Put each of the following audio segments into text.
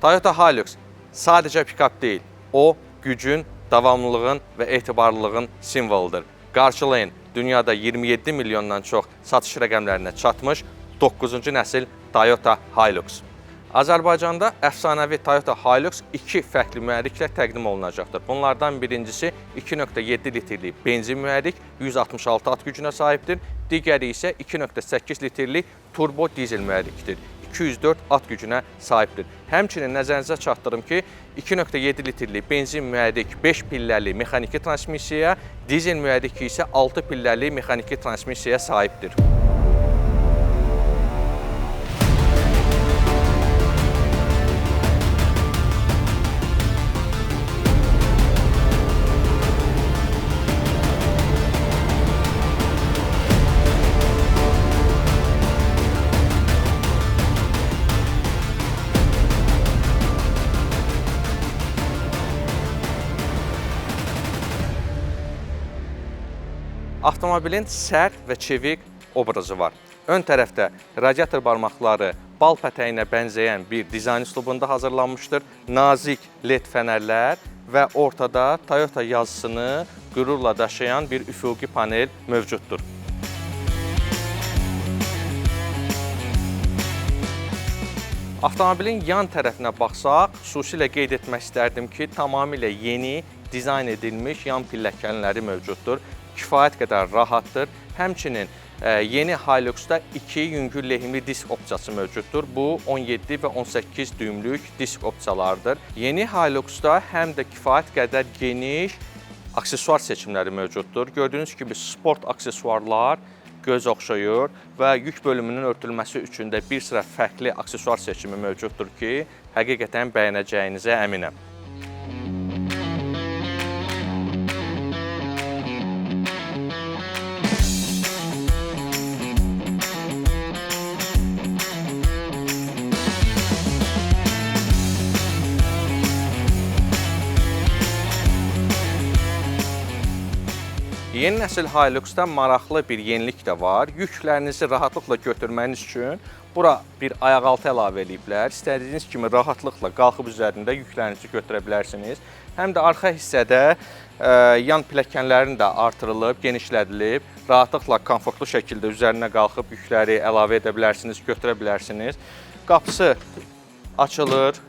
Toyota Hilux sadəcə pikap deyil, o gücün, davamlılığın və etibarlılığın simvoludur. Qarşılayın, dünyada 27 milyondan çox satış rəqəmlərinə çatmış 9-cu nəsil Toyota Hilux. Azərbaycanda əfsanəvi Toyota Hilux 2 fərqli mühərriklə təqdim olunacaqdır. Bunlardan birincisi 2.7 litrlik benzin mühərrik 166 at gücünə sahibdir. Digəri isə 2.8 litrlik turbo dizel mühərrikdir. 204 at gücünə sahibdir. Həmçinin nəzərinizə çatdırım ki, 2.7 litrlik benzin mühərrik 5 pilləli mexaniki transmissiyaya, dizel mühərrik isə 6 pilləli mexaniki transmissiyaya sahibdir. Avtomobilin sərt və çevik obrazı var. Ön tərəfdə radiator barmaqları bal pətəyinə bənzəyən bir dizayn üslubunda hazırlanmışdır. Nazik LED fənərlər və ortada Toyota yazısını qürurla daşıyan bir üfüqi panel mövcuddur. Avtomobilin yan tərəfinə baxsaq, xüsusilə qeyd etmək istərdim ki, tamamilə yeni dizayn edilmiş yan pilləkənləri mövcuddur. Kifayət qədər rahatdır. Həmçinin yeni Hilux'da 2 yüngül lehimli disk opsiyası mövcuddur. Bu 17 və 18 düymlük disk opsiyalarıdır. Yeni Hilux'da həm də kifayət qədər geniş aksesuar seçimləri mövcuddur. Gördüyünüz kimi sport aksesuarlar göz oxşayır və yük bölümünün örtülməsi üçün də bir sıra fərqli aksesuar seçimi mövcuddur ki, həqiqətən bəyənəcəyinizə əminəm. Yeni nəsil Hilux'da maraqlı bir yenilik də var. Yüklərinizi rahatlıqla götürməniz üçün bura bir ayaqaltı əlavə ediblər. İstədiyiniz kimi rahatlıqla qalxıb üzərində yüklərinizi götürə bilərsiniz. Həm də arxa hissədə yan pilləkənlərin də artırılıb, genişlədilib. Rahatlıqla, komfortlu şəkildə üzərinə qalxıb yükləri əlavə edə bilərsiniz, götürə bilərsiniz. Qapısı açılır.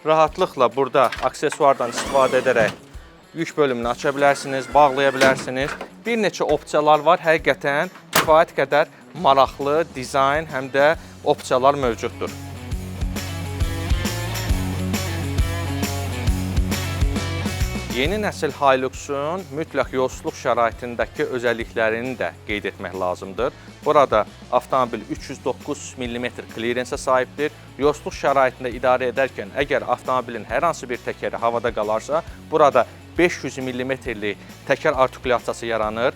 Rahatlıqla burada aksesuardan istifadə edərək yük bölümünü aça bilərsiniz, bağlaya bilərsiniz. Bir neçə opsiyalar var, həqiqətən kifayət qədər maraqlı dizayn həm də opsiyalar mövcuddur. Yeni nəsil Hilux'un mütləq yolsuzluq şəraitindəki özəlliklərini də qeyd etmək lazımdır. Burada avtomobil 309 mm klirensə sahibdir. Yolsuzluq şəraitində idarə edərkən əgər avtomobilin hər hansı bir təkəri havada qalarsa, burada 500 mm-lik təkər artikulyasiyası yaranır.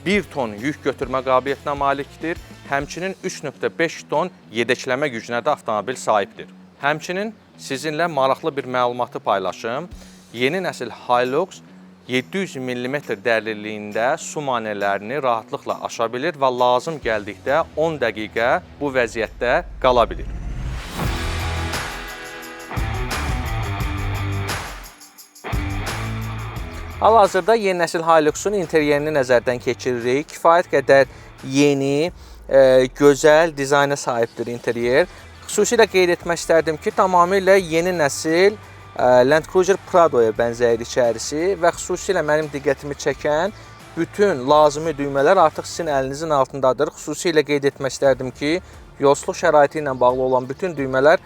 1 ton yük götürmə qabiliyyətinə malikdir. Həmçinin 3.5 ton yedəkləmə gücünə də avtomobil sahibdir. Həmçinin sizinlə maraqlı bir məlumatı paylaşım. Yeni nəsil Hilux 700 mm dərinliyində su manələrini rahatlıqla aşa bilir və lazım gəldikdə 10 dəqiqə bu vəziyyətdə qala bilir. Hal-hazırda yeni nəsil Hilux'un interyerini nəzərdən keçiririk. Kifayət qədər yeni, gözəl dizayna sahibdir interyer. Xüsusilə qeyd etmək istərdim ki, tamamilə yeni nəsil Land Cruiser Prado'ya bənzəyir içərisi və xüsusilə mənim diqqətimi çəkən bütün lazımi düymələr artıq sizin əlinizin altındadır. Xüsusilə qeyd etmək istərdim ki, yolsuzluq şəraiti ilə bağlı olan bütün düymələr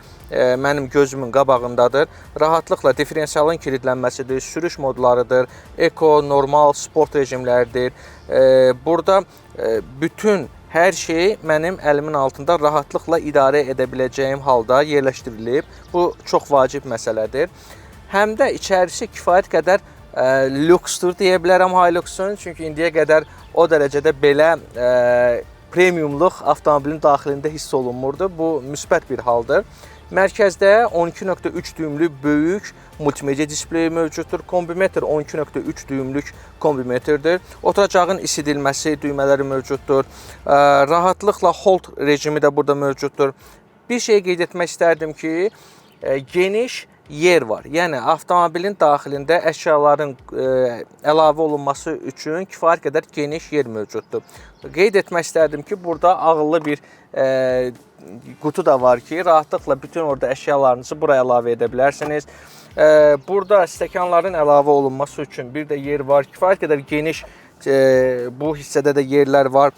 mənim gözümün qabağındadır. Rahatlıqla diferensialın kilidlənməsidir, sürüş modlarıdır, eko, normal, sport rejimləridir. Burada bütün hər şey mənim əlimin altında rahatlıqla idarə edə biləcəyim halda yerləşdirilib. Bu çox vacib məsələdir. Həm də içərisi kifayət qədər lüksdür deyə bilərəm Hilux'un. Çünki indiyə qədər o dərəcədə belə premiumluq avtomobilin daxilində hiss olunmurdu. Bu müsbət bir haldır. Mərkəzdə 12.3 düymlük böyük multimedia displeyi mövcuddur. Kombimetr 12.3 düymlük kombimetrdir. Oturacağın isidilməsi düymələri mövcuddur. Rahatlıqla hold rejimi də burada mövcuddur. Bir şey qeyd etmək istərdim ki, geniş yer var. Yəni avtomobilin daxilində əşyaların əlavə olunması üçün kifayət qədər geniş yer mövcuddur. Qeyd etmək istərdim ki, burada ağıllı bir qutu da var ki, rahatlıqla bütün orada əşyalarınızı buraya əlavə edə bilərsiniz. Burada stəkanların əlavə olunması üçün bir də yer var. Kifayət qədər geniş bu hissədə də yerlər var.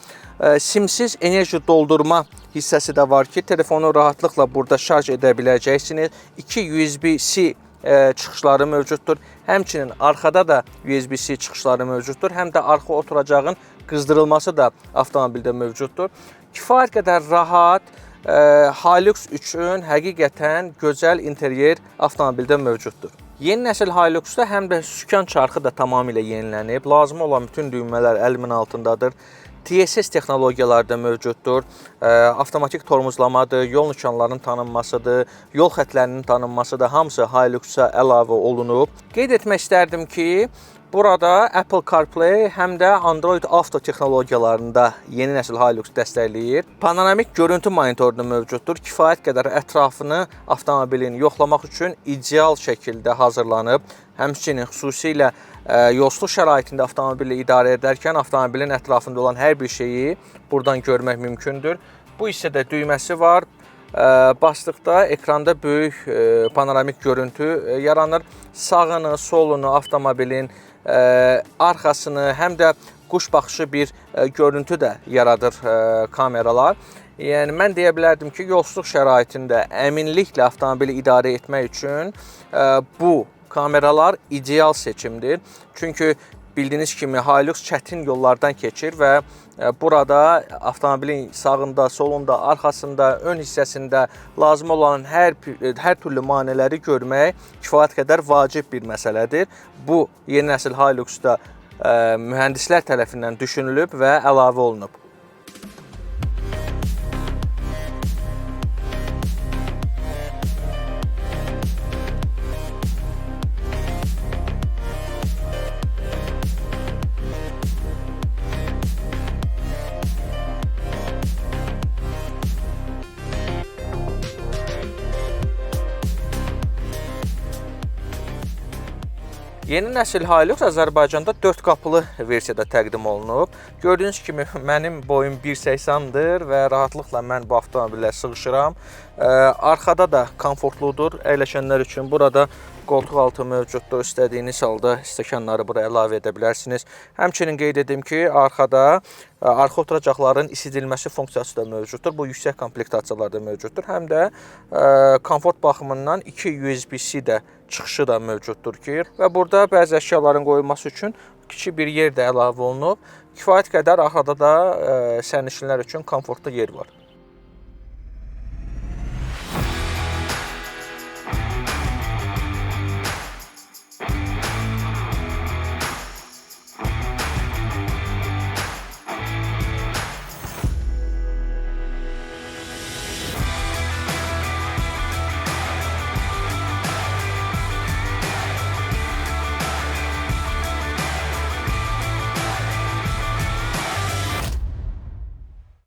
Simsiz enerji doldurma hissəsi də var ki, telefonu rahatlıqla burada şarj edə biləcəksiniz. 2 USB-C çıxışları mövcuddur. Həmçinin arxada da USB-C çıxışları mövcuddur. Həm də arxa oturacağın qızdırılması da avtomobildə mövcuddur. Kifayət qədər rahat, Hilux üçün həqiqətən gözəl interyer avtomobildə mövcuddur. Yeni nəsil Hilux'da həm də sükan çarxı da tamamilə yenilənib. Lazım olan bütün düymələr əlimin altındadır. TSS texnologiyaları da mövcuddur. Avtomatik tormozlamadır, yol nişanlarının tanınmasıdır, yol xətlərinin tanınmasıdır. Hamısı Hilux'a əlavə olunub. Qeyd etmək istərdim ki, burada Apple CarPlay həm də Android Auto texnologiyalarında yeni nəsil Hilux dəstəkləyir. Panoramik görüntü monitoru mövcuddur. Kifayət qədər ətrafını avtomobilin yoxlamaq üçün ideal şəkildə hazırlanıb. Həmçinin xüsusilə yolsuzluq şəraitində avtomobili idarə edərkən avtomobilin ətrafında olan hər bir şeyi buradan görmək mümkündür. Bu hissədə düyməsi var. Basdıqda ekranda böyük panoramik görüntü yaranır. Sağını, solunu, avtomobilin arxasını, həm də quş baxışı bir görüntü də yaradır kameralar. Yəni mən deyə bilərdim ki, yolsuzluq şəraitində əminliklə avtomobili idarə etmək üçün bu kameralar ideal seçimdir. Çünki bildiyiniz kimi Hilux çətin yollardan keçir və burada avtomobilin sağında, solunda, arxasında, ön hissəsində lazım olan hər türlü maneələri görmək kifayət qədər vacib bir məsələdir. Bu yeni nəsil Hilux'da mühəndislər tərəfindən düşünülüb və əlavə olunub. Yeni nəsil Hilux Azərbaycanda 4 qapılı versiyada təqdim olunub. Gördüyünüz kimi mənim boyum 1.80-dır və rahatlıqla mən bu avtomobillə sığışıram. Arxada da komfortludur əyləşənlər üçün. Burada qoltuq altı mövcuddur. İstədiyiniz halda stəkanları buraya əlavə edə bilərsiniz. Həmçinin qeyd edim ki, arxada arxa oturacaqların isidilməsi funksiyası da mövcuddur. Bu yüksək komplektasiyalar da mövcuddur. Həm də komfort baxımından 2 USB-C də çıxışı da mövcuddur ki, və burada bəzi əşyaların qoyulması üçün kiçik bir yer də əlavə olunub. Kifayət qədər arxada da sərnişinlər üçün komfortlu yer var.